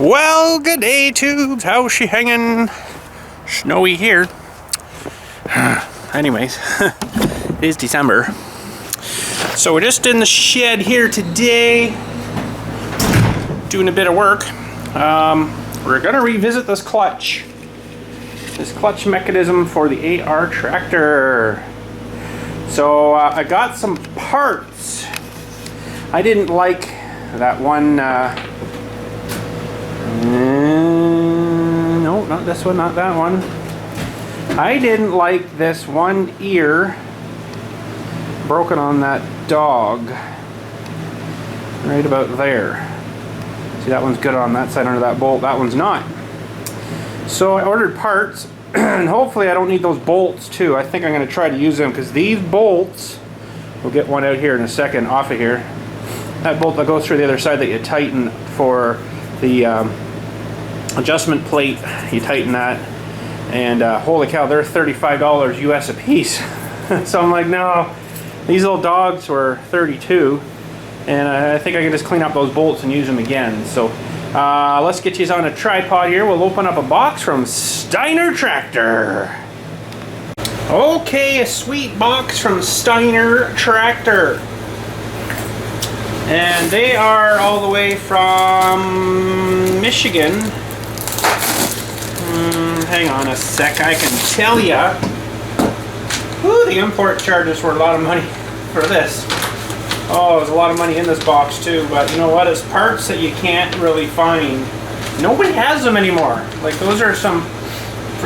Well, good day, tubes. How's she hanging? Snowy here. Anyways, it is December. So we're just in the shed here today, doing a bit of work. We're gonna revisit this clutch mechanism for the AR tractor. So I got some parts. I didn't like that one. No, not this one, not that one. I didn't like this one ear broken on that dog. Right about there. See, that one's good on that side under that bolt. That one's not. So I ordered parts, and hopefully I don't need those bolts too. I think I'm going to try to use them because these bolts, we'll get one out here in a second off of here. That bolt that goes through the other side that you tighten for the adjustment plate, you tighten that, and holy cow, they're $35 US a piece. So I'm like, no, these little dogs were $32, and I think I can just clean up those bolts and use them again. So let's get you on a tripod here. We'll open up a box from Steiner Tractor. Okay, a sweet box from Steiner Tractor. And they are all the way from Michigan. Hang on a sec, I can tell ya. Ooh, the import charges were a lot of money for this. Oh, there's a lot of money in this box too, but you know what? It's parts that you can't really find. Nobody has them anymore. Like, those are some...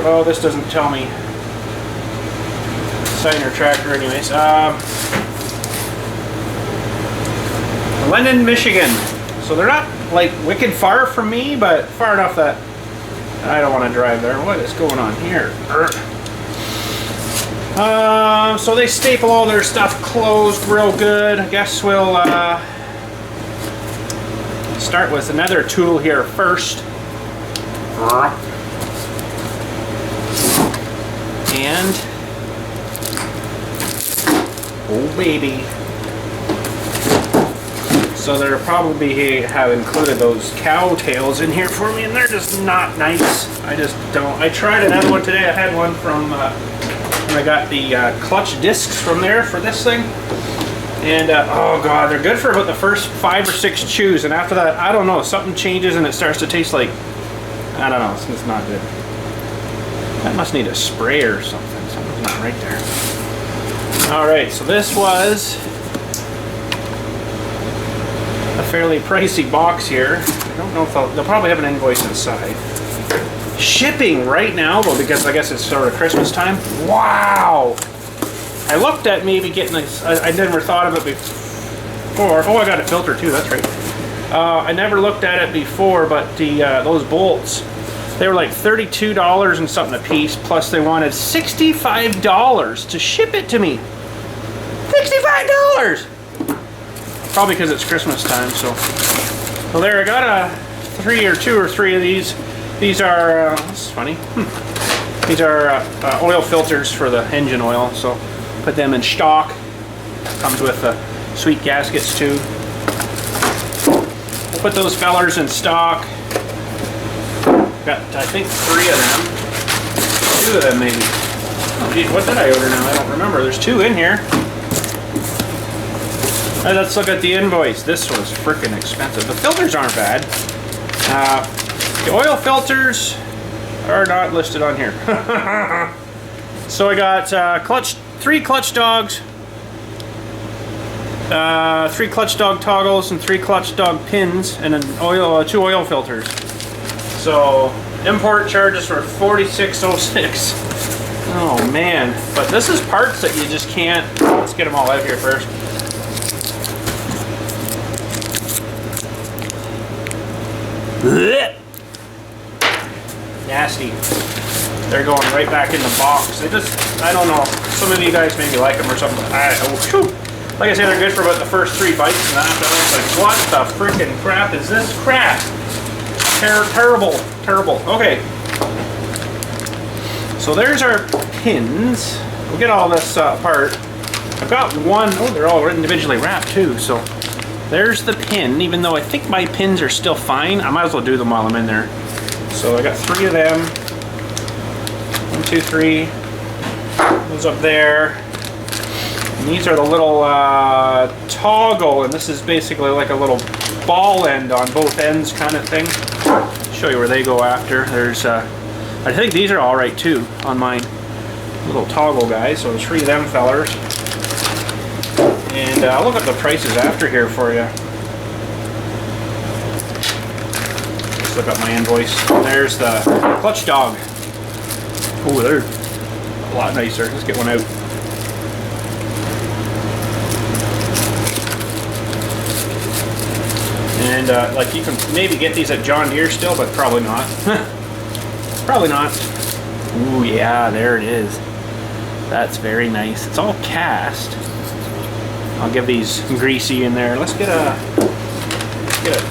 Oh, this doesn't tell me. Steiner Tractor anyways. Lennon, Michigan. So they're not like wicked far from me, but far enough that I don't want to drive there. What is going on here? So they staple all their stuff closed real good. I guess we'll start with another tool here first. And oh baby. So they'll probably have included those cow tails in here for me, and they're just not nice. I just don't. I tried another one today. I had one from when I got the clutch discs from there for this thing, and oh god, they're good for about the first 5 or 6 chews, and after that, I don't know, something changes and it starts to taste like, I don't know, it's not good. That must need a spray or something. Something's not right there. All right, so this was a fairly pricey box here. I don't know if they'll probably have an invoice inside. Shipping right now, though, because I guess it's sort of Christmas time. Wow! I looked at maybe getting this. I never thought of it before. Oh, I got a filter too. That's right. I never looked at it before, but the those bolts, they were like $32 and something a piece. Plus, they wanted $65 to ship it to me. $65. Probably because it's Christmas time, so there I got a 2 or 3 of these. These are this is funny. These are oil filters for the engine oil, so put them in stock. Comes with sweet gaskets too. We'll put those fellers in stock. Got, I think, 3 of them. 2 of them maybe. Oh, geez, what did I order now? I don't remember. There's 2 in here. Let's look at the invoice. This was freaking expensive. The filters aren't bad. The oil filters are not listed on here. So I got 3 clutch dogs, 3 clutch dog toggles, and 3 clutch dog pins, and an 2 oil filters. So import charges were $46.06. Oh man! But this is parts that you just can't. Let's get them all out here first. Blech. Nasty. They're going right back in the box. They just, I don't know. Some of you guys maybe like them or something. Like I said, they're good for about the first 3 bites, and after that, it's like, what the freaking crap is this crap? Terrible, terrible. Okay. So there's our pins. We'll get all this apart. I've got one. Oh, they're all individually wrapped too. So there's the pin. Even though I think my pins are still fine, I might as well do them while I'm in there. So I got 3 of them. 1, 2, 3. Those up there. And these are the little toggle, and this is basically like a little ball end on both ends kind of thing. Show you where they go after. There's, I think these are all right too on my little toggle guys. So there's 3 of them fellers. And I'll look up the prices after here for you. Just look up my invoice. There's the clutch dog. Oh, they're a lot nicer. Let's get one out. And like you can maybe get these at John Deere still, but probably not. Probably not. Ooh, yeah, there it is. That's very nice. It's all cast. I'll give these greasy in there. Let's get a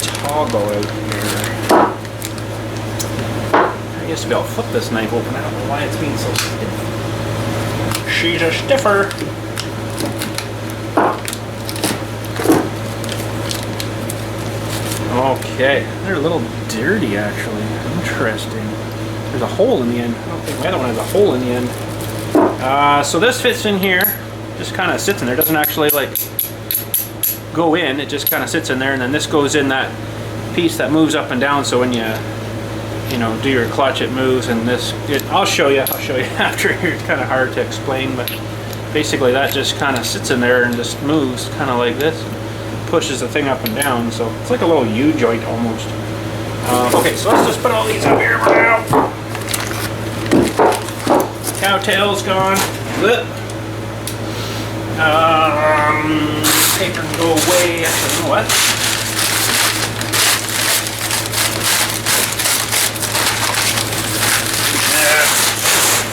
toggle out here. I used to be able to flip this knife open. I don't know why it's being so stiff. She's a stiffer. Okay, they're a little dirty actually. Interesting. There's a hole in the end. I don't think my other one has a hole in the end. So this fits in here. Just kind of sits in there. Doesn't actually like go in. It just kind of sits in there, and then this goes in that piece that moves up and down. So when you know, do your clutch, it moves, and this. I'll show you after here. It's kind of hard to explain, but basically that just kind of sits in there and just moves, kind of like this. Pushes the thing up and down, so it's like a little U-joint almost. Okay, so let's just put all these up here for now. Cowtail's gone. Paper can go away. Actually, you know what?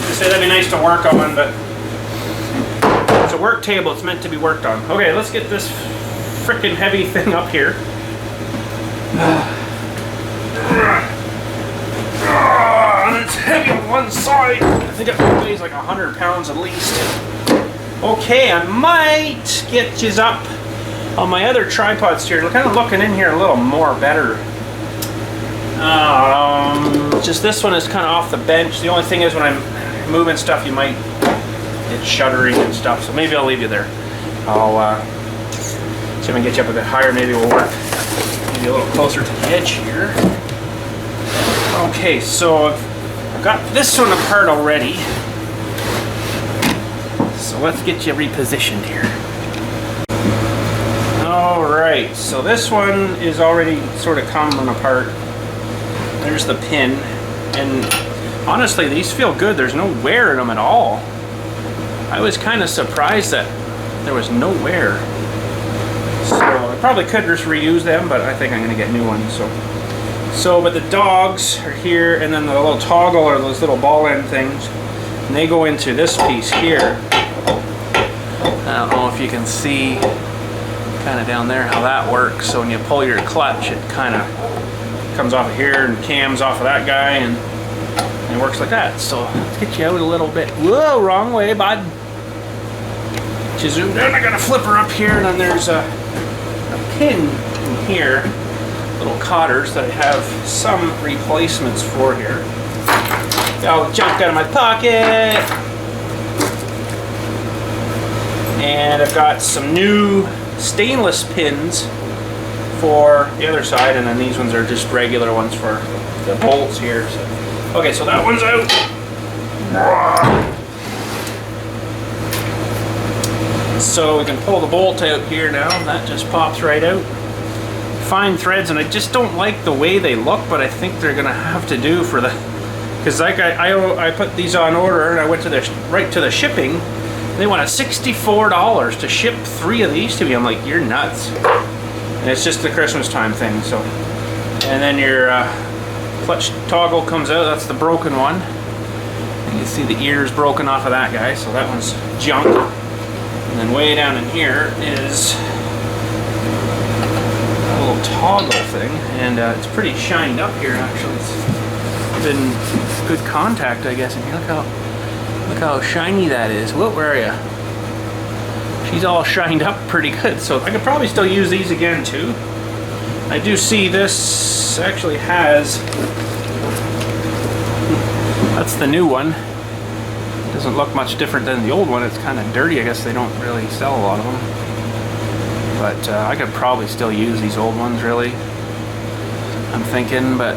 I say that'd be nice to work on, but it's a work table. It's meant to be worked on. Okay, let's get this freaking heavy thing up here. And it's heavy on one side. I think it weighs like 100 pounds at least. Okay, I might get you up on my other tripods here. Kind of looking in here a little more better. Just this one is kind of off the bench. The only thing is when I'm moving stuff, you might get shuddering and stuff. So maybe I'll leave you there. I'll see if I can get you up a bit higher, maybe it will work. Maybe a little closer to the edge here. Okay, so I've got this one apart already. So let's get you repositioned here. Alright, so this one is already sort of coming apart. There's the pin. And honestly, these feel good. There's no wear in them at all. I was kind of surprised that there was no wear. So I probably could just reuse them, but I think I'm going to get new ones. But the dogs are here, and then the little toggle or those little ball end things, and they go into this piece here. I don't know if you can see kind of down there how that works. So when you pull your clutch, it kind of comes off of here and cams off of that guy, and it works like that. So let's get you out a little bit. Whoa, wrong way, bud. Get you zoomed in. I got a flipper up here, and then there's a pin in here, little cotters that I have some replacements for here. Got all the junk out of my pocket. And I've got some new stainless pins for the other side, and then these ones are just regular ones for the bolts here. So, okay, so that one's out. So we can pull the bolt out here now, and that just pops right out. Fine threads, and I just don't like the way they look, but I think they're gonna have to do for the, because like I put these on order, and I went to right to the shipping. They wanted $64 to ship 3 of these to me. I'm like, you're nuts. And it's just the Christmas time thing. So, and then your clutch toggle comes out. That's the broken one. You can see the ears broken off of that guy. So that one's junk. And then way down in here is a little toggle thing, and it's pretty shined up here actually. It's been good contact, I guess. And look how shiny that is. Whoa, where are you? she's all shined up pretty good, so I could probably still use these again too. I do see this actually has, that's the new one. Doesn't look much different than the old one. It's kind of dirty. I guess they don't really sell a lot of them. But I could probably still use these old ones, really. I'm thinking, but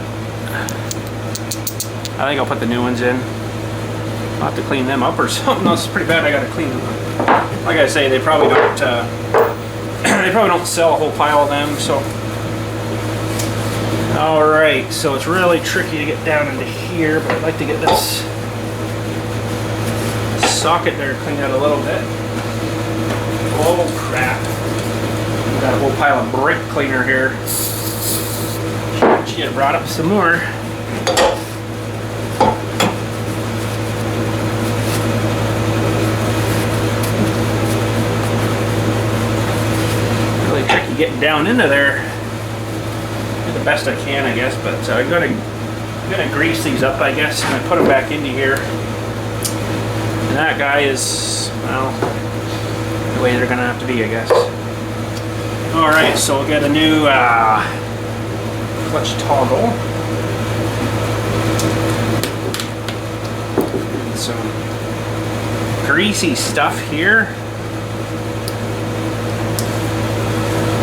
I think I'll put the new ones in. I'll have to clean them up or something. No, it's pretty bad. I gotta clean them up. Like I say, they probably don't. They probably don't sell a whole pile of them. So, all right. So it's really tricky to get down into here, but I'd like to get this socket there cleaned out a little bit. Oh crap! We've got a whole pile of brake cleaner here. Shit, brought up some more. Getting down into there. Do the best I can, I guess, but I'm gonna grease these up, I guess, and I put them back into here. And that guy is, well, the way they're gonna have to be, I guess. All right, so we'll get a new clutch toggle. And some greasy stuff here.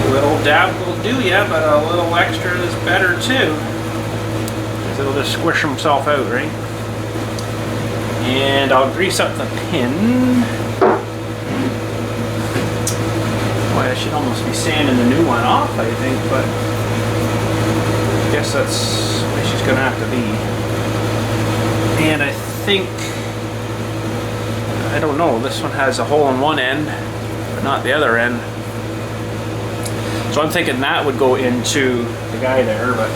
A little dab will do ya, but a little extra is better too. Because it'll just squish himself out, right? And I'll grease up the pin. Boy, I should almost be sanding the new one off, I think, but I guess that's the way she's gonna have to be. And I think, I don't know, this one has a hole in one end, but not the other end. So I'm thinking that would go into the guy there, but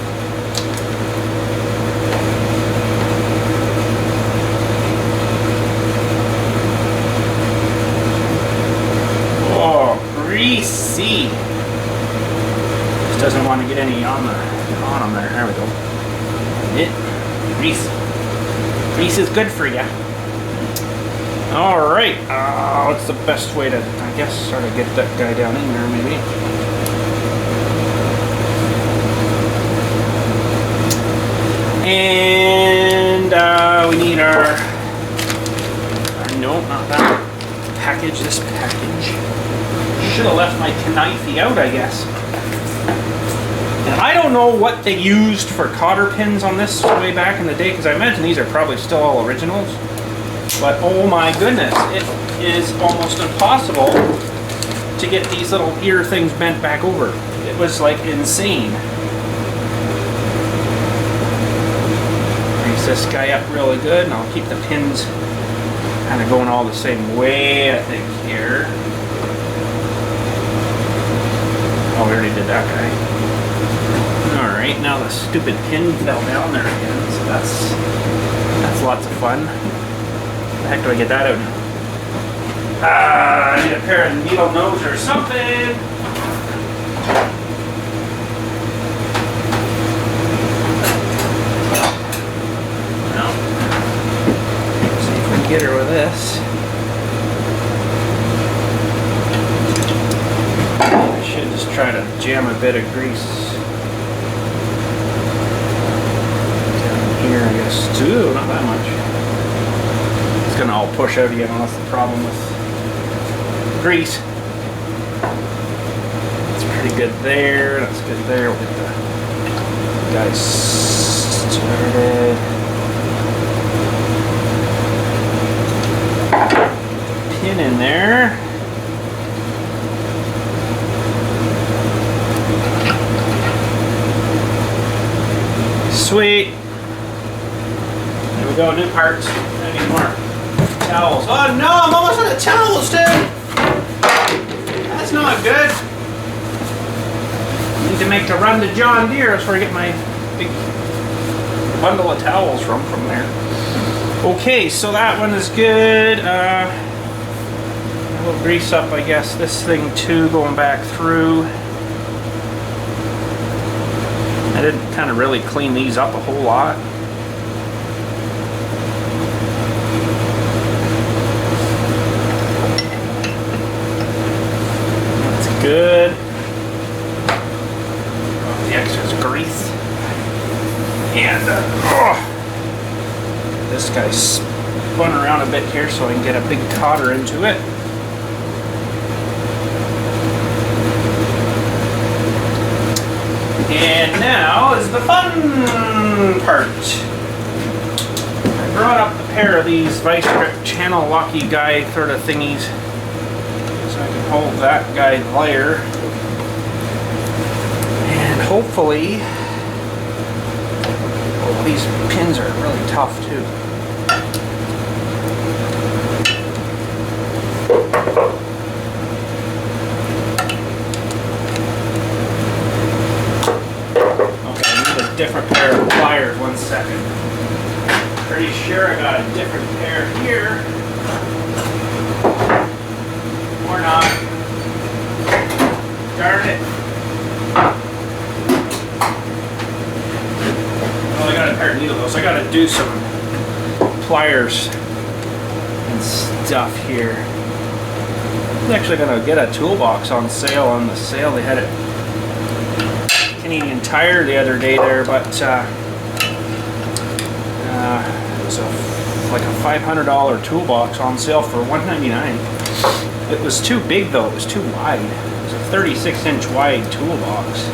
oh, greasy! Just doesn't want to get any on him there. There we go. Grease. Grease is good for you. All right. What's the best way to, I guess, sort of get that guy down in there, maybe? And we need our no, not that package, this package. Should have left my knifey out, I guess. And I don't know what they used for cotter pins on this way back in the day, because I imagine these are probably still all originals. But oh my goodness, it is almost impossible to get these little ear things bent back over. It was like insane. This guy up really good, and I'll keep the pins kind of going all the same way, I think, here. Oh, we already did that guy. Alright, now the stupid pin fell down there again, so that's lots of fun. How the heck do I get that out now? I need a pair of needle nose or something! Get her with this. I should just try to jam a bit of grease down here, I guess, too. Not that much. It's gonna all push out again, that's the problem with grease. It's pretty good there. That's good there. We'll get the guys started. Pin in there. Sweet. There we go, new parts. I need more towels. Oh no, I'm almost out of towels, dude. That's not good. I need to make the run to John Deere. That's where I get my big bundle of towels from there. Okay, so that one is good. We'll grease up, I guess, this thing too, going back through. I didn't kind of really clean these up a whole lot. good. The excess grease. And this guy spun around a bit here so I can get a big cotter into it. And now is the fun part. I brought up a pair of these vice grip channel locky guy sort of thingies so I can hold that guy there. And hopefully, oh, these pins are really tough too. Different pair of pliers, 1 second. Pretty sure I got a different pair here. Or not. Darn it. Well, I got a pair of needles. I gotta do some pliers and stuff here. I'm actually gonna get a toolbox on sale on the sale. They had it Canadian Tire the other day there, but it was like a $500 toolbox on sale for $199. It was too big though, it was too wide. It was a 36-inch wide toolbox.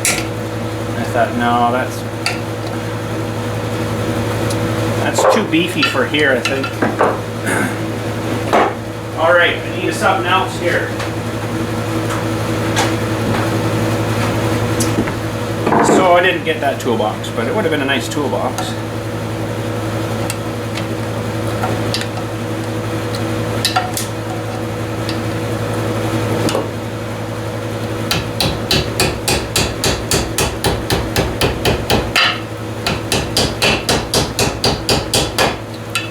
I thought, no, that's too beefy for here, I think. Alright, I need something else here. So I didn't get that toolbox, but it would have been a nice toolbox.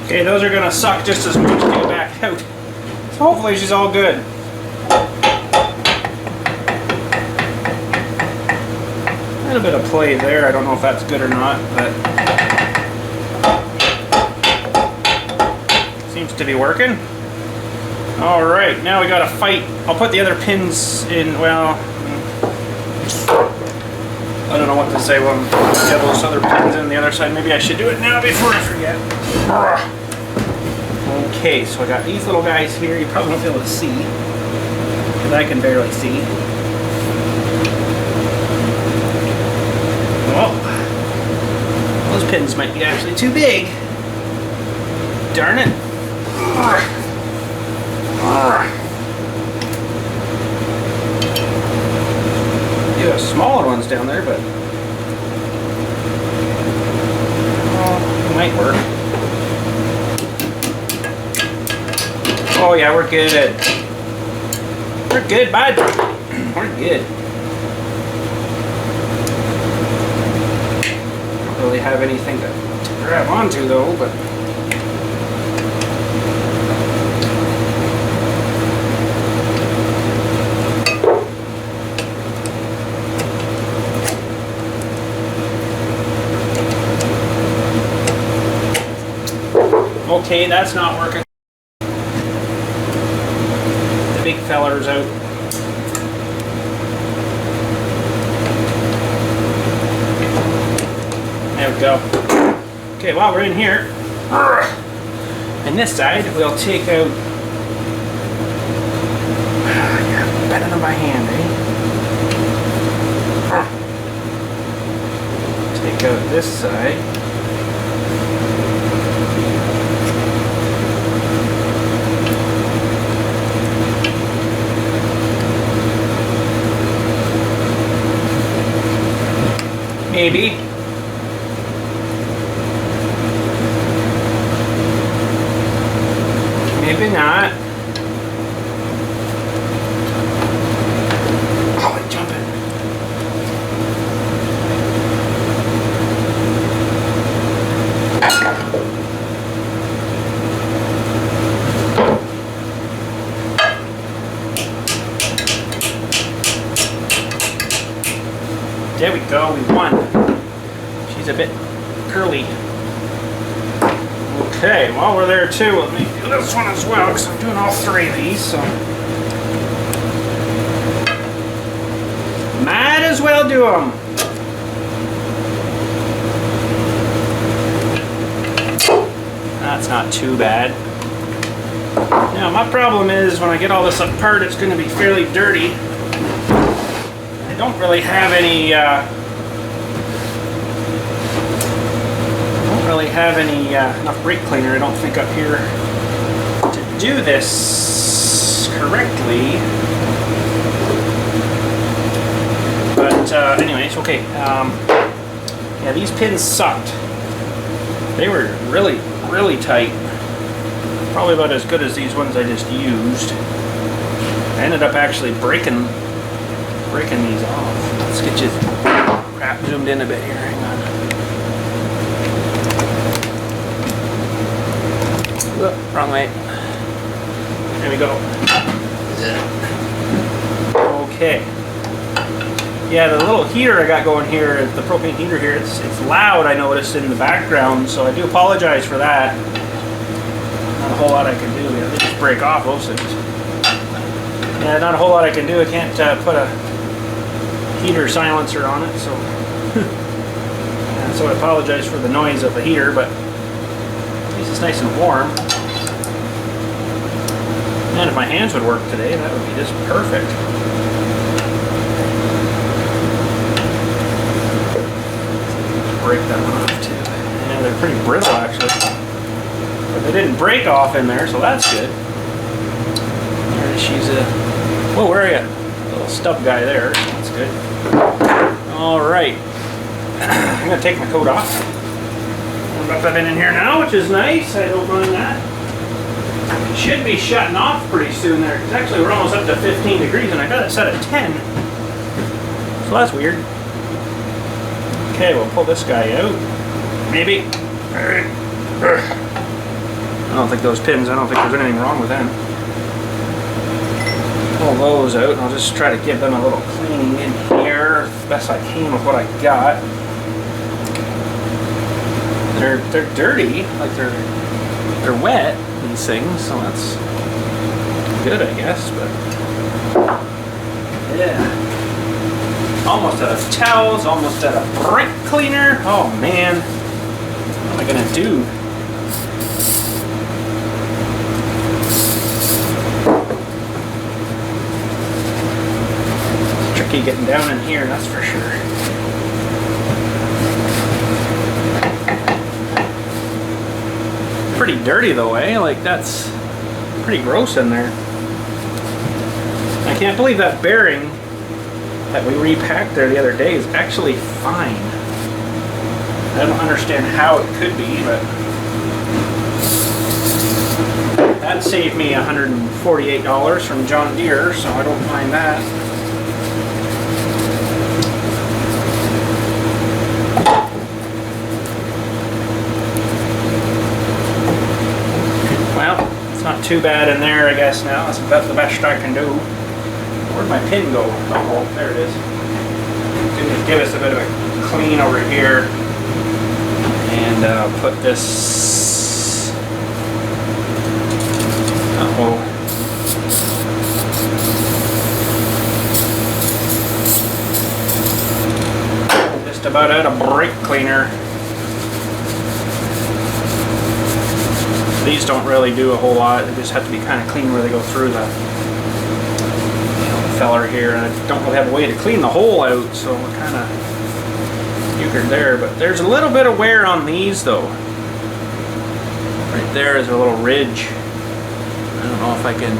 Okay, those are gonna suck just as much to get back out. So hopefully she's all good. A little bit of play there. I don't know if that's good or not, but seems to be working. All right, now we gotta fight. I'll put the other pins in. Well, I don't know what to say when I have those other pins in the other side. Maybe I should do it now before I forget. Okay, so I got these little guys here. You probably won't be able to see, because I can barely see. Oh, those pins might be actually too big. Darn it. You have smaller ones down there, but it might work. Oh yeah, we're good. We're good, bud. We're good. Don't really have anything to grab onto though, but okay, that's not working. The big feller's out. There we go. Okay, while we're in here, and this side, we'll take out. Yeah, better than by hand, eh? Take out this side. Maybe. Maybe not. Oh, I'm jumping. There we go, we won. She's a bit curly. Okay, while we're there too, let me do this one as well, because I'm doing all three of these, so. Might as well do them. That's not too bad. Now my problem is when I get all this apart, it's going to be fairly dirty. I don't really have any enough brake cleaner, I don't think, up here to do this correctly. But anyways, okay. Yeah, these pins sucked. They were really, really tight. Probably about as good as these ones I just used. I ended up actually breaking these off. Let's get you crap zoomed in a bit here. Hang on. Whoop, wrong way. There we go. Okay. Yeah, the little heater I got going here, the propane heater here, it's loud, I noticed, in the background, so I do apologize for that. Not a whole lot I can do. They just break off, those things. Yeah, not a whole lot I can do. I can't put a heater silencer on it, so so I apologize for the noise of the heater, but at least it's nice and warm. And if my hands would work today, that would be just perfect. Break that one off too. Yeah, they're pretty brittle actually. But they didn't break off in there, so that's good. There she's a... Whoa, where are you? A little stub guy there. That's good. Alright. I'm going to take my coat off. I've got that in here now, which is nice. I don't mind that. It should be shutting off pretty soon there. Because actually we're almost up to 15 degrees and I got it set at 10. So that's weird. Okay, we'll pull this guy out. Maybe. I don't think those pins, I don't think there's anything wrong with them. Pull those out and I'll just try to give them a little cleaning in here as best I can with what I got. They're dirty, like they're wet, these things, so that's good, I guess, but yeah. Almost out of towels, almost out of brake cleaner. Oh man, what am I gonna do? It's tricky getting down in here, that's for sure. Pretty dirty though, eh? Like that's pretty gross in there. I can't believe that bearing that we repacked there the other day is actually fine. I don't understand how it could be, but that saved me $148 from John Deere, so I don't mind that. Well, it's not too bad in there, I guess now. That's about the best I can do. Where'd my pin go? Oh, there it is. Just give us a bit of a clean over here and put this. Uh-oh. Just about out of brake cleaner. These don't really do a whole lot. They just have to be kind of clean where they go through the feller here, and I don't really have a way to clean the hole out, so we're kind of euchred there. But there's a little bit of wear on these though. Right there is a little ridge. I don't know if I can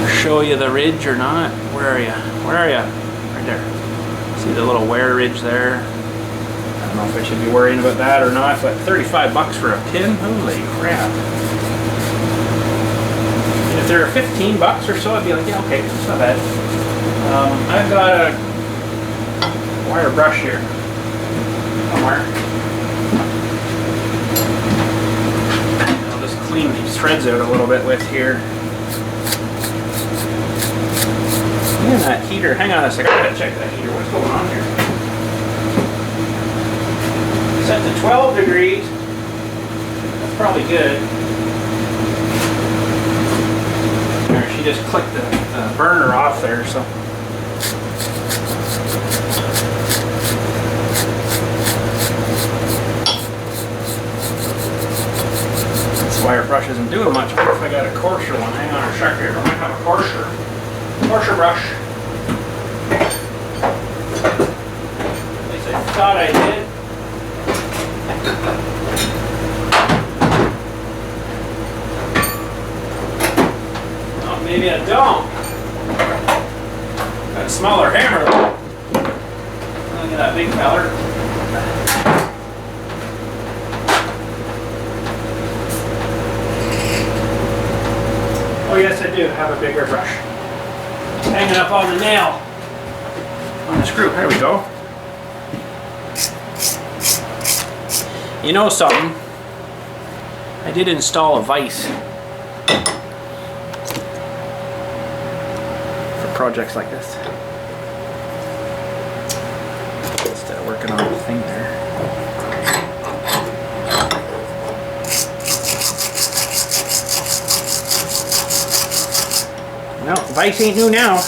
show you the ridge or not. Where are you? Where are you? Right there. See the little wear ridge there? I don't know if I should be worrying about that or not, but 35 bucks for a pin? Holy crap. If they're 15 bucks or so, I'd be like, yeah, okay, it's not bad. I've got a wire brush here somewhere. I'll just clean these threads out a little bit with here. And that heater, hang on a second, I gotta check that heater. What's going on here? Set to 12 degrees. That's probably good. There, she just clicked the burner off there, so. This wire brush isn't doing much. What if I got a coarser one? Hang on a sec here. I might have a coarser brush. At least I thought I did. Oh, maybe I don't. Got a smaller hammer though. Look at that big feller. Oh yes, I do have a bigger brush. Hanging up on the nail. On the screw. There we go. You know something? I did install a vise for projects like this. Instead of working on the thing there. No, vise ain't new now.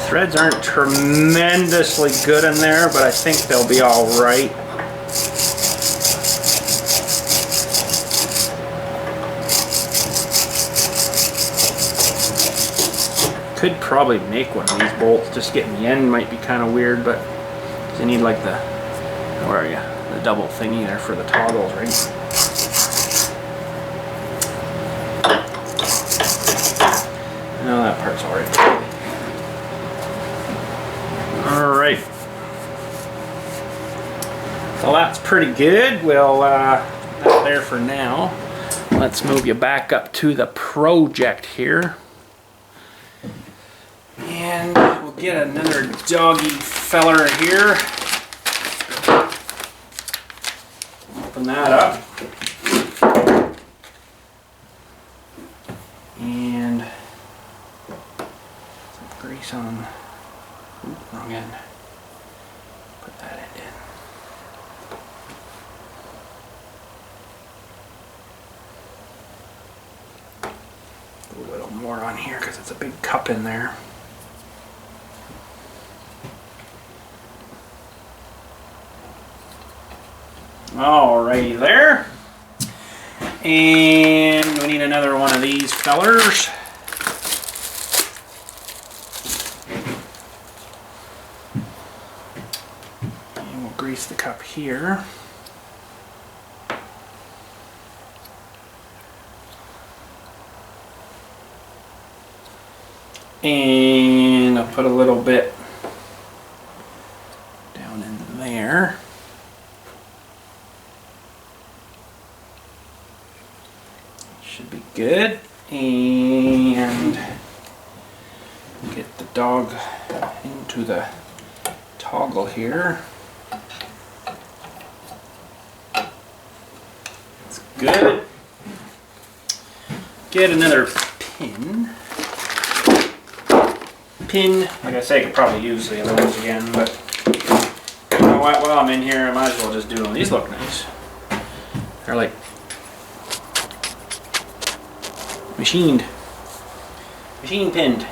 Threads aren't tremendously good in there, but I think they'll be all right. Could probably make one of these bolts. Just getting the end might be kind of weird, but you need like the, where are you? The double thingy there for the toggles, right? No, that part's alright. Alright. So that's pretty good. We'll that's there for now. Let's move you back up to the project here. And we'll get another doggy feller here. Open that up. And some grease on. Ooh, wrong end. Put that end in. A little more on here because it's a big cup in there. Alrighty there. And we need another one of these fellers. And we'll grease the cup here. And I'll put a little bit down in there. Should be good. And get the dog into the toggle here. That's good. Get another pin. Like I say, I could probably use the other ones again, but you know what? While I'm in here, I might as well just do them. These look nice. They're like machine pinned.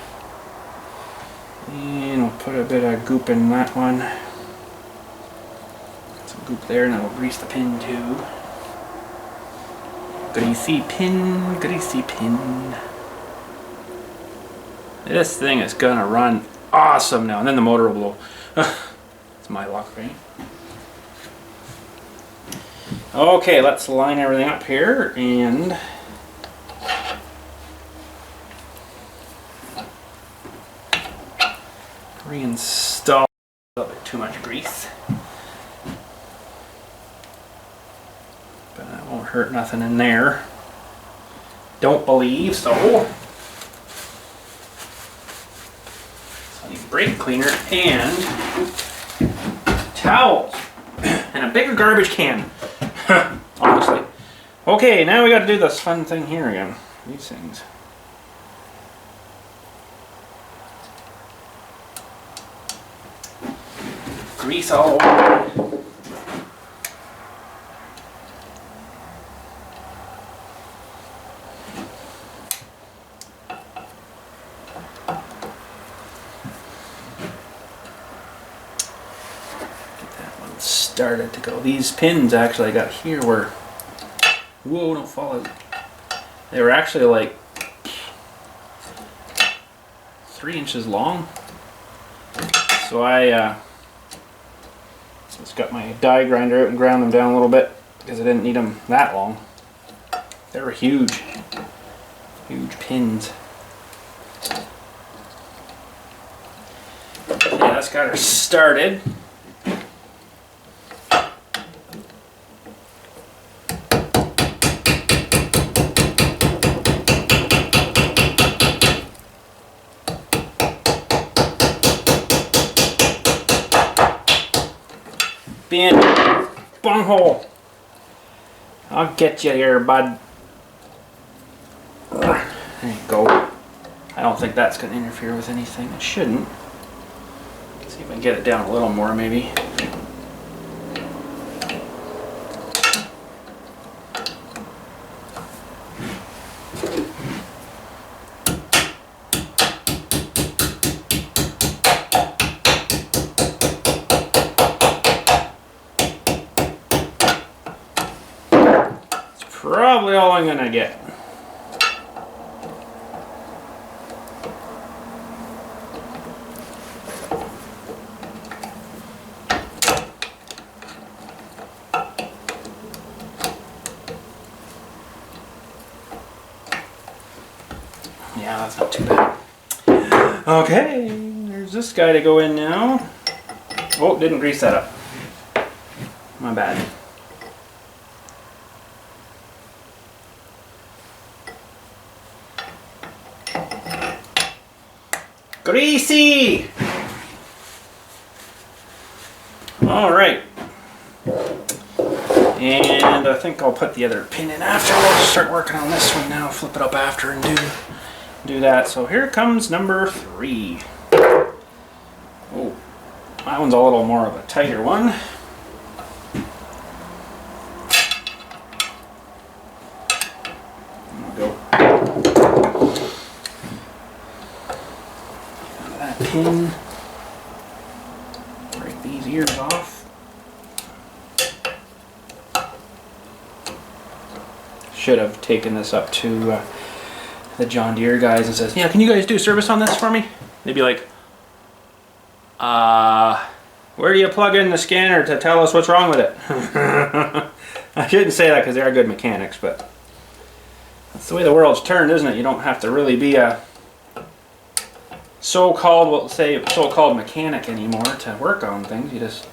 And we'll put a bit of goop in that one. Got some goop there, and then we'll grease the pin too. Greasy pin, greasy pin. This thing is gonna run awesome now, and then the motor will blow. It's my luck, right? Okay, let's line everything up here and reinstall. A little bit too much grease, but that won't hurt nothing in there. Don't believe so. Brake cleaner and towels and a bigger garbage can. Honestly. Okay, now we got to do this fun thing here again. These things. Grease all over. started to go. These pins actually I got here were, whoa, don't fall out. They were actually like 3 inches long. So I just got my die grinder out and ground them down a little bit because I didn't need them that long. They were huge, huge pins. Okay, that's got her started. Bin, bunghole. I'll get you here, bud. There you go. I don't think that's going to interfere with anything. It shouldn't. Let's see if I can get it down a little more, maybe. Probably all I'm gonna get. Yeah, that's not too bad. Okay, there's this guy to go in now. Oh, didn't grease that up. My bad. Greasy! All right. And I think I'll put the other pin in after. We'll start working on this one now. Flip it up after and do that. So here comes number 3. Oh, that one's a little more of a tighter one. Pin. Break these ears off. Should have taken this up to the John Deere guys and says, yeah, can you guys do service on this for me? They'd be like, where do you plug in the scanner to tell us what's wrong with it? I shouldn't say that because they are good mechanics, but that's the way the world's turned, isn't it? You don't have to really be a so-called, we'll say so-called mechanic anymore to work on things. You just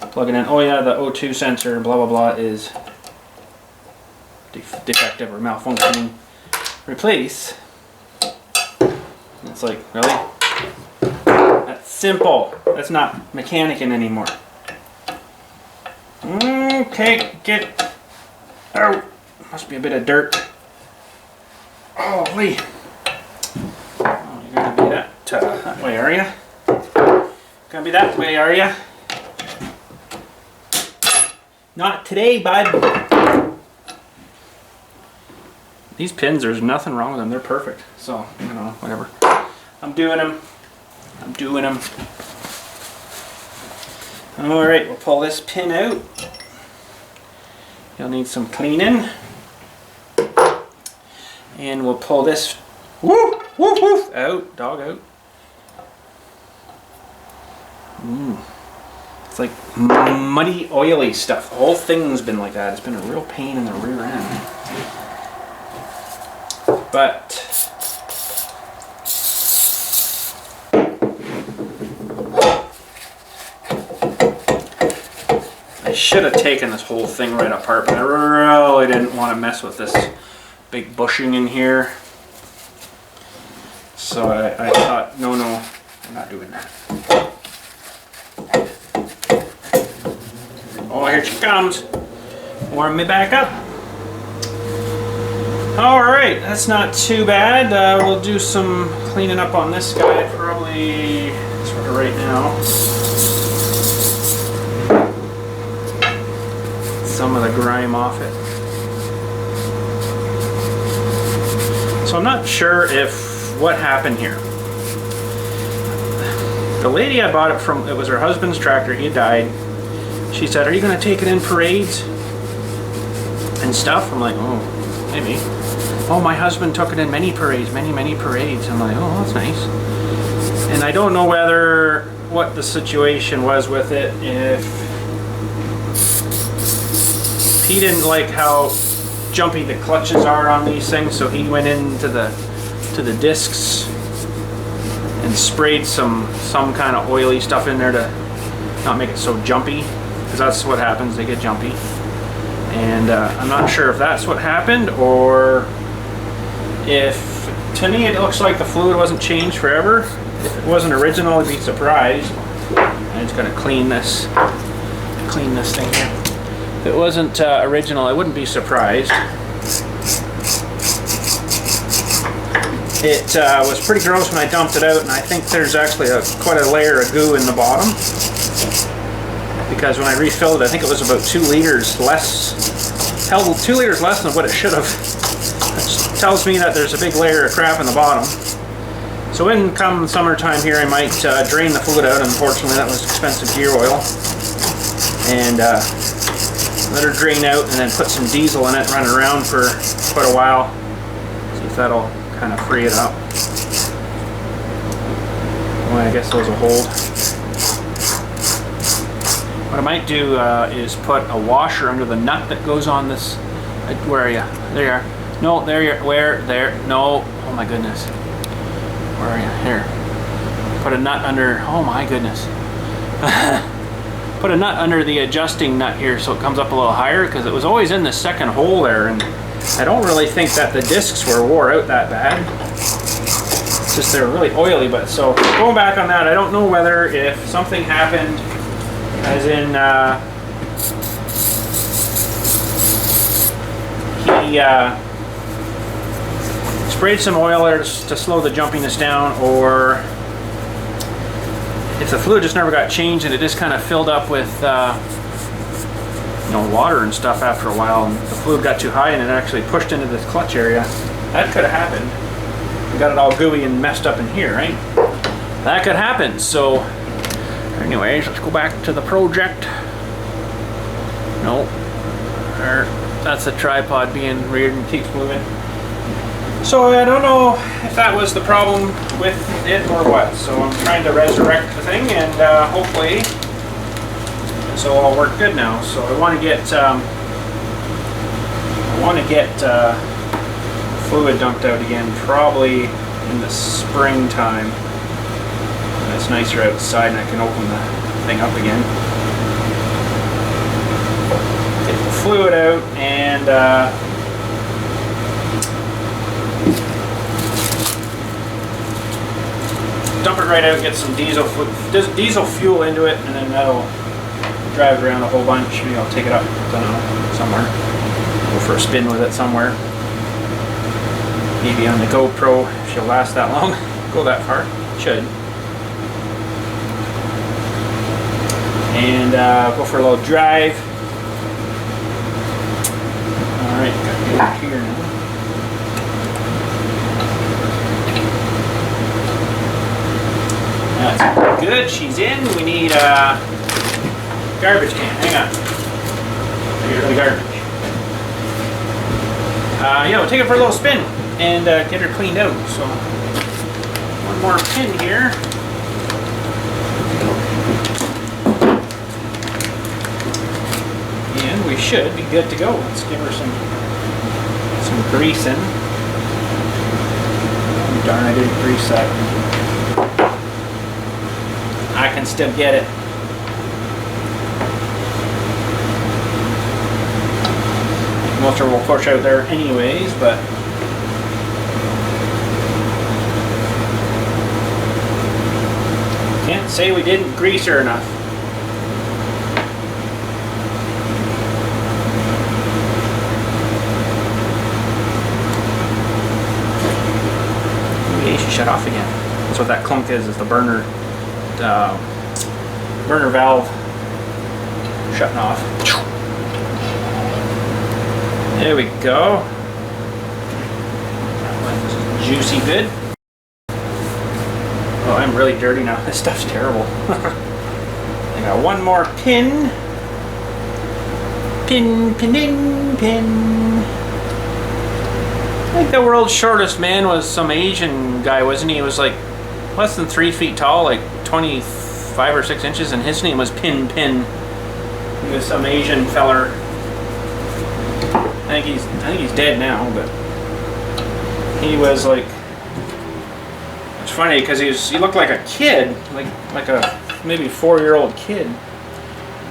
plug it in. Oh yeah, the O2 sensor, blah blah blah, is defective or malfunctioning. Replace. It's like, really? That's simple. That's not mechanicking anymore. Okay, get out. Must be a bit of dirt. Holy. You're gonna be that way, are you? Gonna be that way, are you? Not today, bud. These pins, there's nothing wrong with them. They're perfect. So, you know, whatever. I'm doing them. I'm doing them. All right, we'll pull this pin out. You'll need some cleaning. And we'll pull this out, dog out. It's like muddy, oily stuff. The whole thing's been like that. It's been a real pain in the rear end. But I should have taken this whole thing right apart, but I really didn't want to mess with this big bushing in here. So I thought, no, I'm not doing that. Oh, here she comes. Warm me back up. Alright, that's not too bad. We'll do some cleaning up on this guy probably sort of right now. Some of the grime off it. So I'm not sure if what happened here. The lady I bought it from, it was her husband's tractor. He died. she said, "Are you going to take it in parades and stuff?" I'm like, "Oh, maybe." "Oh, my husband took it in many parades, many parades." I'm like, "Oh, that's nice." And I don't know what the situation was with it. If he didn't like how jumpy the clutches are on these things, so he went into the discs and sprayed some kind of oily stuff in there to not make it so jumpy, because that's what happens, they get jumpy. And I'm not sure if that's what happened, or if, to me it looks like the fluid wasn't changed forever. If it wasn't original, I'd be surprised. I'm just gonna clean this thing here. If it wasn't original, I wouldn't be surprised. It was pretty gross when I dumped it out, and I think there's actually quite a layer of goo in the bottom. Because when I refilled it, I think it was about 2 liters less, held 2 liters less than what it should have. Which tells me that there's a big layer of crap in the bottom. So in come summertime here, I might drain the fluid out. Unfortunately, that was expensive gear oil. And let her drain out, and then put some diesel in it, run it around for quite a while. See if that'll kind of free it up. Well, I guess those will hold. What I might do is put a washer under the nut that goes on this. Where are you? There you are. No, there you are. Where? There. No. Oh my goodness. Where are you? Here. Put a nut under. Oh my goodness. Put a nut under the adjusting nut here so it comes up a little higher, because it was always in the second hole there, and I don't really think that the discs wore out that bad. It's just they're really oily. But so going back on that, I don't know whether if something happened, as in he sprayed some oil there to slow the jumpiness down, or if the fluid just never got changed and it just kind of filled up with water and stuff after a while, and the fluid got too high and it actually pushed into this clutch area. That could have happened. We got it all gooey and messed up in here, right? That could happen. So anyways, let's go back to the project. No, that's the tripod being reared and keeps moving. So I don't know if that was the problem with it or what. So I'm trying to resurrect the thing, and hopefully this will all work good now. So I want to get fluid dumped out again, probably in the springtime. It's nicer outside, and I can open the thing up again. Get the fluid out and dump it right out, get some diesel fuel into it, and then that'll drive it around a whole bunch. Maybe I'll take it up, I don't know, somewhere. Go for a spin with it somewhere. Maybe on the GoPro, if she'll last that long. Go that far. Should. And go for a little drive. Alright, got it here now. That's good, she's in. We need a garbage can. Hang on. Here's the garbage. Yeah, we'll take it for a little spin and get her cleaned out. So, one more pin here. And we should be good to go. Let's give her some grease in. Oh, darn, I didn't grease that. I can still get it. Most of her will push out there anyways, but can't say we didn't grease her enough. Maybe she shut off again. That's what that clunk is the burner valve shutting off. There we go. That one's juicy good. Oh, I'm really dirty now. This stuff's terrible. I got one more pin. Pin, pin, pin, pin. I think the world's shortest man was some Asian guy, wasn't he? He was like less than 3 feet tall, like 25 or 6 inches, and his name was Pin Pin. He was some Asian feller. I think he's dead now, but he was like, it's funny because he looked like a kid, like a maybe 4-year-old kid,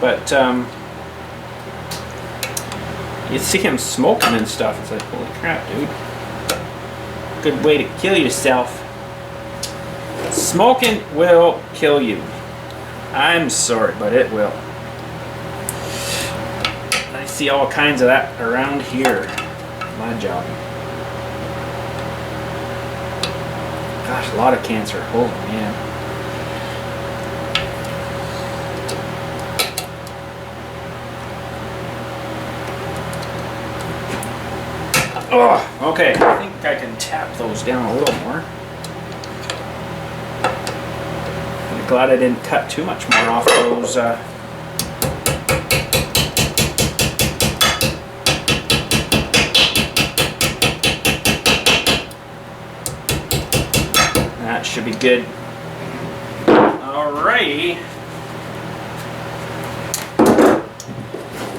but you see him smoking and stuff. It's like, holy crap, dude. Good way to kill yourself. Smoking will kill you. I'm sorry, but it will. I see all kinds of that around here. My job. Gosh, a lot of cancer. Holy man. Oh, okay. I think I can tap those down a little more. I'm glad I didn't cut too much more off those. That should be good. Alrighty.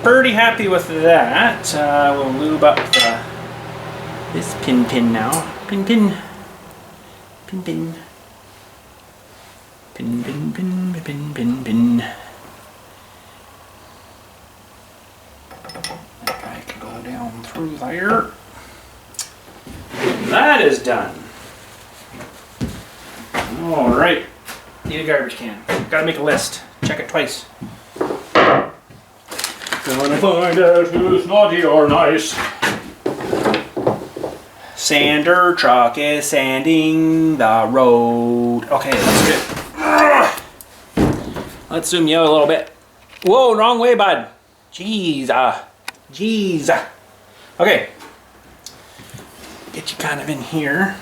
Pretty happy with that. We'll lube up this pin now. Pin. Pin. That guy can go down through there. That is done. Alright. Need a garbage can. Gotta make a list. Check it twice. Gonna find out who's naughty or nice. Sander truck is sanding the road. Okay, that's good. Let's zoom you out a little bit. Whoa, wrong way, bud. Jeez. Okay. Get you kind of in here.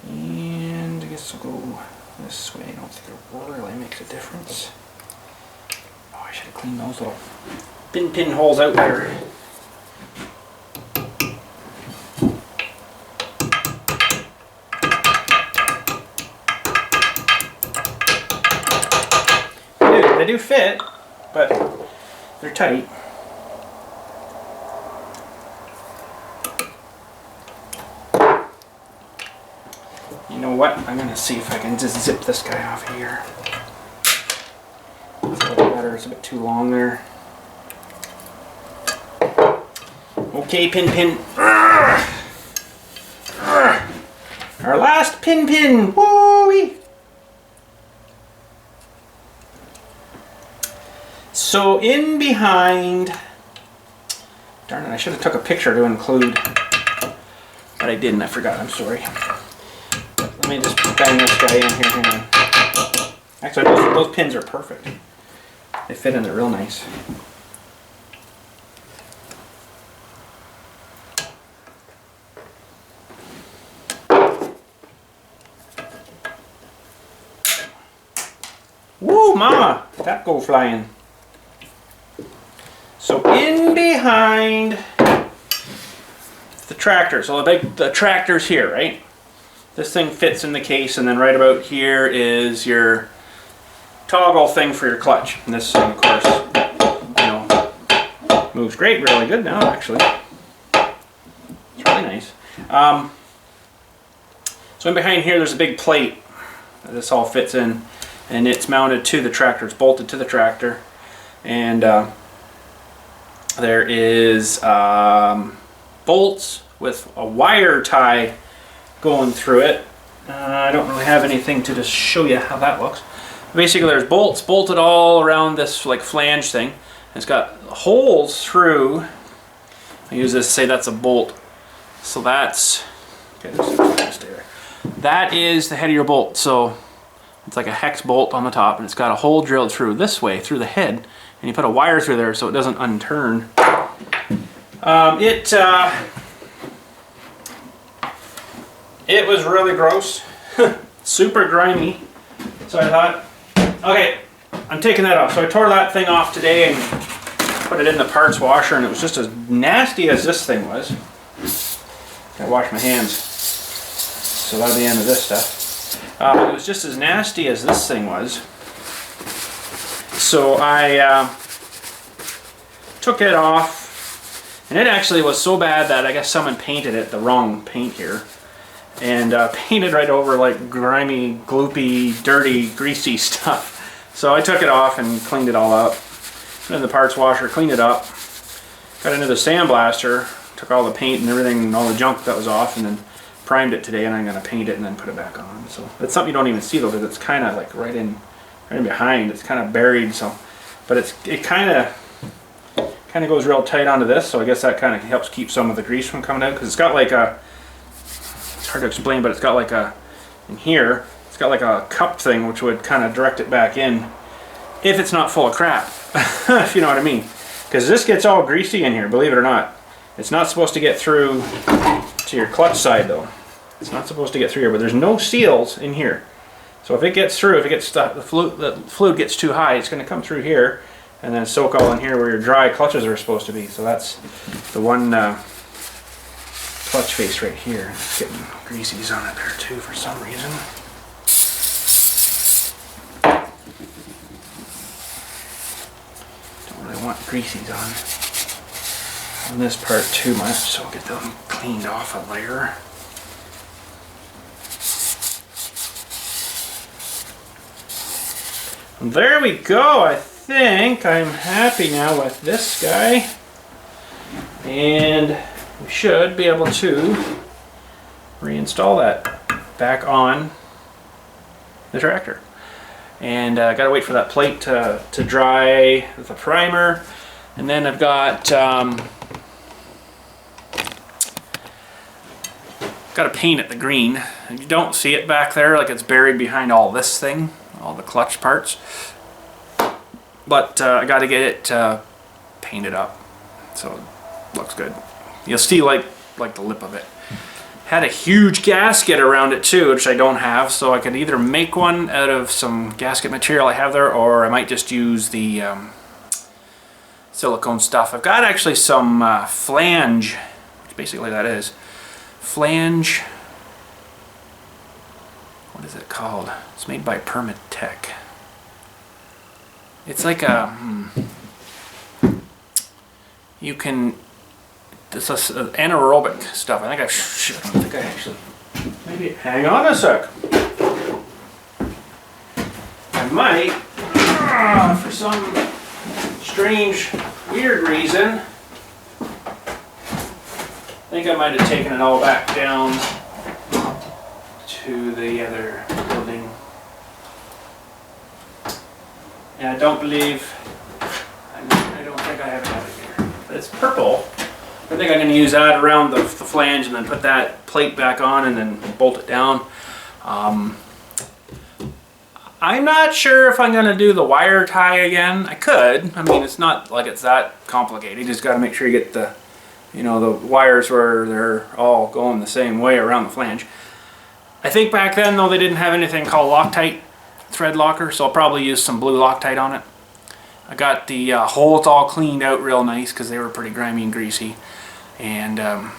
And I guess we'll go this way. I don't think it really makes a difference. Oh, I should have cleaned those little pin holes out there. They do fit, but they're tight. You know what? I'm gonna see if I can just zip this guy off here. It's a little better. It's a bit too long there. Okay, pin. Our last pin. Woo-wee! So in behind, darn it, I should have took a picture to include, but I didn't, I forgot, I'm sorry. Let me just bang this guy in here, hang on. Actually, those pins are perfect. They fit in there real nice. Woo, mama, that go flying. So in behind the tractor, so the tractor's here, right? This thing fits in the case, and then right about here is your toggle thing for your clutch. And this thing, of course, you know, moves great, really good now, actually. It's really nice. So in behind here, there's a big plate that this all fits in, and it's mounted to the tractor. It's bolted to the tractor, and there is bolts with a wire tie going through it. I don't really have anything to just show you how that looks. Basically, there's bolts bolted all around this like flange thing. It's got holes through. I use this to say that's a bolt. So that's okay. Stay there. That is the head of your bolt. So it's like a hex bolt on the top, and it's got a hole drilled through this way through the head, and you put a wire through there so it doesn't unturn. It was really gross, super grimy. So I thought, okay, I'm taking that off. So I tore that thing off today and put it in the parts washer, and it was just as nasty as this thing was. Gotta wash my hands. So that'll be the end of this stuff. It was just as nasty as this thing was. So I took it off, and it actually was so bad that I guess someone painted it the wrong paint here. And painted right over like grimy, gloopy, dirty, greasy stuff. So I took it off and cleaned it all up. Put it in the parts washer, cleaned it up. Got into the sandblaster, took all the paint and everything, all the junk that was off, and then primed it today, and I'm going to paint it and then put it back on. So that's something you don't even see though, because it's kind of like right in behind. It's kind of buried, so, but it kind of goes real tight onto this, so I guess that kind of helps keep some of the grease from coming out, because it's got like a, it's hard to explain, but it's got like a, in here, it's got like a cup thing which would kind of direct it back in if it's not full of crap, if you know what I mean. Because this gets all greasy in here, believe it or not. It's not supposed to get through to your clutch side though. It's not supposed to get through here, but there's no seals in here. So if it gets through, if it gets the fluid gets too high, it's going to come through here and then soak all in here where your dry clutches are supposed to be. So that's the one clutch face right here. It's getting greasies on it there too for some reason. Don't really want greasies on this part too much, so I'll get them cleaned off a layer. And there we go. I think I'm happy now with this guy, and we should be able to reinstall that back on the tractor. And gotta wait for that plate to dry with the primer, and then I've got to paint it the green. You don't see it back there, like it's buried behind all this thing, all the clutch parts. But I got to get it painted up, so it looks good. You'll see like the lip of it. Had a huge gasket around it too, which I don't have, so I could either make one out of some gasket material I have there, or I might just use the silicone stuff. I've got actually some flange, which basically that is. Flange, what is it called? It's made by Permatech. It's like a, you can, this is anaerobic stuff. I think I don't think I actually, maybe, hang on a sec. I might, for some strange, weird reason, I think I might have taken it all back down to the other building. And I don't believe, I don't think I have it out here. But it's purple. I think I'm going to use that around the flange and then put that plate back on and then bolt it down. I'm not sure if I'm going to do the wire tie again. I could. I mean, it's not like it's that complicated. You just got to make sure you get the, you know, the wires where they're all going the same way around the flange. I think back then though they didn't have anything called Loctite thread locker, so I'll probably use some blue Loctite on it. I got the holes all cleaned out real nice because they were pretty grimy and greasy, and I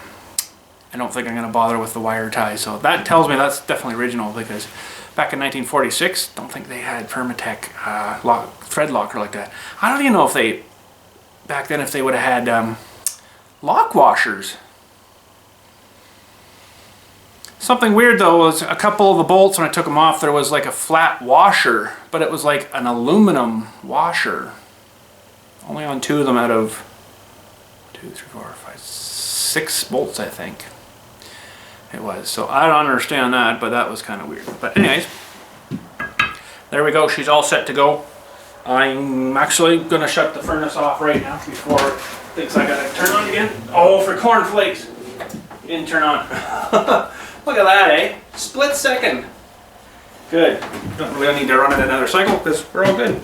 don't think I'm going to bother with the wire tie. So that tells me that's definitely original, because back in 1946, don't think they had Permatech thread locker like that. I don't even know if they, back then, if they would have had lock washers. Something weird though was a couple of the bolts, when I took them off, there was like a flat washer, but it was like an aluminum washer. Only on 2 of them out of 2, 3, 4, 5, 6 bolts, I think it was. So I don't understand that, but that was kind of weird. But anyways, there we go. She's all set to go. I'm actually going to shut the furnace off right now before it thinks I got to turn on again. Oh, for cornflakes. It didn't turn on. Look at that, eh? Split second. Good. We don't need to run it another cycle because we're all good.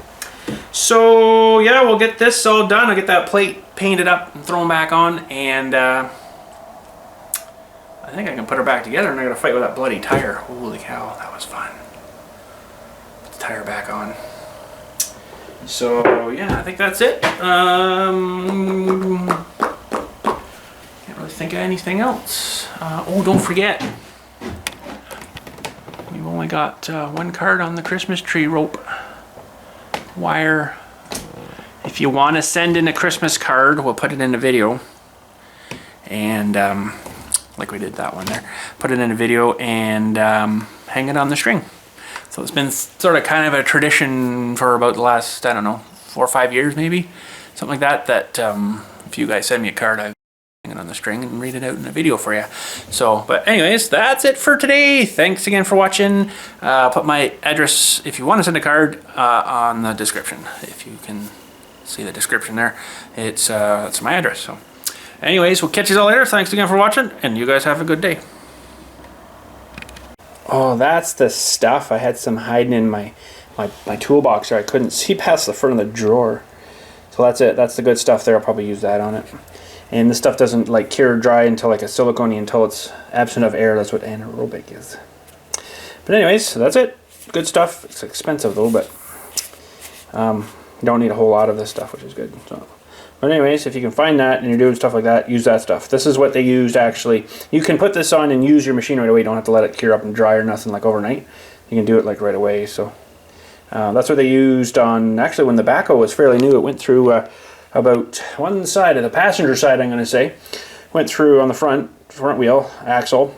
So yeah, we'll get this all done. I'll get that plate painted up and thrown back on, and I think I can put her back together, and I gotta fight with that bloody tire. Holy cow, that was fun. Put the tire back on. So yeah, I think that's it. Can't really think of anything else. Oh, don't forget, we've only got one card on the Christmas tree rope wire. If you want to send in a Christmas card, we'll put it in a video, and like we did that one there, put it in a video and hang it on the string. So it's been sort of kind of a tradition for about the last, I don't know, 4 or 5 years maybe, something like that, that if you guys send me a card, I hang it on the string and read it out in a video for you. So, but anyways, that's it for today. Thanks again for watching. Put my address, if you want to send a card, on the description. If you can see the description there, it's my address. So anyways, we'll catch you all later. Thanks again for watching, and you guys have a good day. Oh, that's the stuff. I had some hiding in my toolbox there. I couldn't see past the front of the drawer. So that's it. That's the good stuff there. I'll probably use that on it. And this stuff doesn't like cure or dry until like a silicone until it's absent of air. That's what anaerobic is. But anyways, so that's it. Good stuff. It's expensive though, but you don't need a whole lot of this stuff, which is good. So, but anyways, if you can find that and you're doing stuff like that, use that stuff. This is what they used actually. You can put this on and use your machine right away. You don't have to let it cure up and dry or nothing like overnight. You can do it like right away. So that's what they used on, actually when the backhoe was fairly new. It went through about one side of the passenger side, I'm going to say. Went through on the front wheel, axle,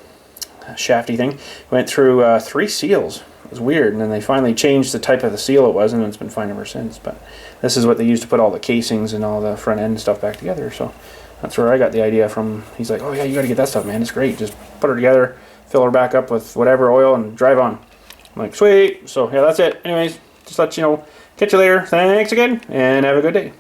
shafty thing. Went through 3 seals. It was weird, and then they finally changed the type of the seal it was, and it's been fine ever since. But this is what they used to put all the casings and all the front end stuff back together. So that's where I got the idea from. He's like, oh yeah, you got to get that stuff, man. It's great. Just put her together, fill her back up with whatever oil, and drive on. I'm like, sweet. So yeah, that's it. Anyways, just let you know. Catch you later. Thanks again, and have a good day.